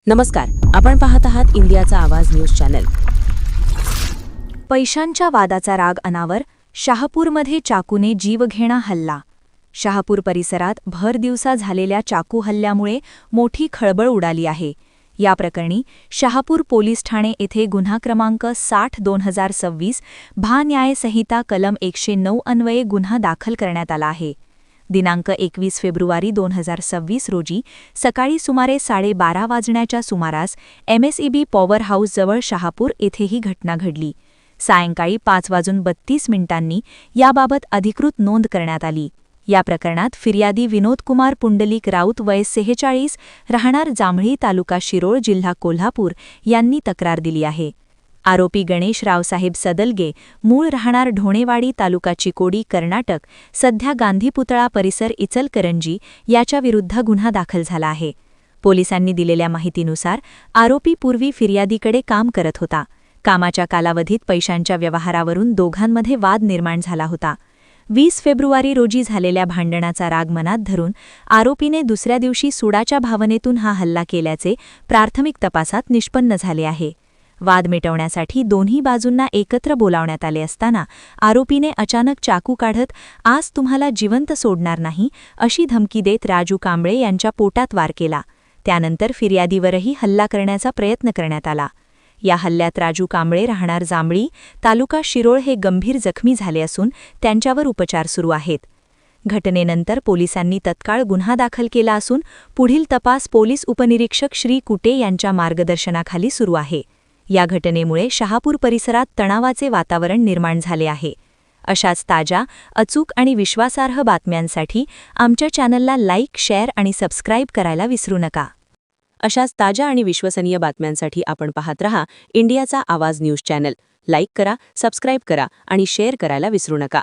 नमस्कार, आपण पाहत आहात इंडियाचा आवाज न्यूज चॅनल. पैशांच्या वादाचा राग अनावर, शहापूरमध्ये चाकूने जीवघेणा हल्ला. शहापूर परिसरात भर दिवसा झालेल्या चाकू हल्ल्यामुळे मोठी खळबळ उडाली आहे. या प्रकरणी शहापूर पोलीस ठाणे येथे गुन्हा क्रमांक 60/2026 न्याय संहिता कलम 109 अन्वये गुन्हा दाखल करण्यात आला आहे. दिनांक 21 फेब्रुवारी 2026 रोजी सकाळी सुमारे 12:30 वाजण्याच्या सुमारास MSEB पॉवर हाऊसजवळ शहापूर येथे ही घटना घडली. सायंकाळी 5:32 याबाबत अधिकृत नोंद करण्यात आली. या प्रकरणात फिर्यादी विनोदकुमार पुंडलिक राऊत वय 46 राहणार जांभळी तालुका शिरोळ जिल्हा कोल्हापूर यांनी तक्रार दिली आहे. आरोपी गणेश रावसाहेब सदलगे मूळ राहणार ढोणेवाडी तालुका चिकोडी कर्नाटक सध्या गांधी पुतळा परिसर इचलकरंजी याच्याविरुद्ध गुन्हा दाखल झाला आहे. पोलिसांनी दिलेल्या माहितीनुसार आरोपी पूर्वी फिर्यादीकडे काम करत होता. कामाच्या कालावधीत पैशांच्या व्यवहारावरून दोघांमध्ये वाद निर्माण झाला होता. 20 फेब्रुवारी रोजी झालेल्या भांडणाचा राग मनात धरून आरोपीने दुसऱ्या दिवशी सुडाच्या भावनेतून हा हल्ला केल्याचे प्राथमिक तपासात निष्पन्न झाले आहे. वाद मिटवण्यासाठी दोन्ही बाजूंना एकत्र बोलावण्यात आले असताना आरोपीने अचानक चाकू काढत आज तुम्हाला जिवंत सोडणार नाही अशी धमकी देत राजू कांबळे यांच्या पोटात वार केला. त्यानंतर फिर्यादीवरही हल्ला करण्याचा प्रयत्न करण्यात आला. या हल्ल्यात राजू कांबळे राहणार जांभळी तालुका शिरोळ हे गंभीर जखमी झाले असून त्यांच्यावर उपचार सुरू आहेत. घटनेनंतर पोलिसांनी तत्काळ गुन्हा दाखल केला असून पुढील तपास पोलीस उपनिरीक्षक श्री कुटे यांच्या मार्गदर्शनाखाली सुरू आहे. या घटनेमुळे शहापूर परिसरात तणावाचे वातावरण निर्माण झाले आहे. अशाच ताज्या, अचूक आणि विश्वासार्ह बातम्यांसाठी आमच्या चॅनलला लाईक, शेअर आणि सबस्क्राईब करायला विसरू नका. अशाच ताज्या आणि विश्वसनीय बातम्यांसाठी आपण पाहत रहा इंडियाचा आवाज न्यूज चॅनल. लाईक करा, सबस्क्राईब करा आणि शेअर करायला विसरू नका.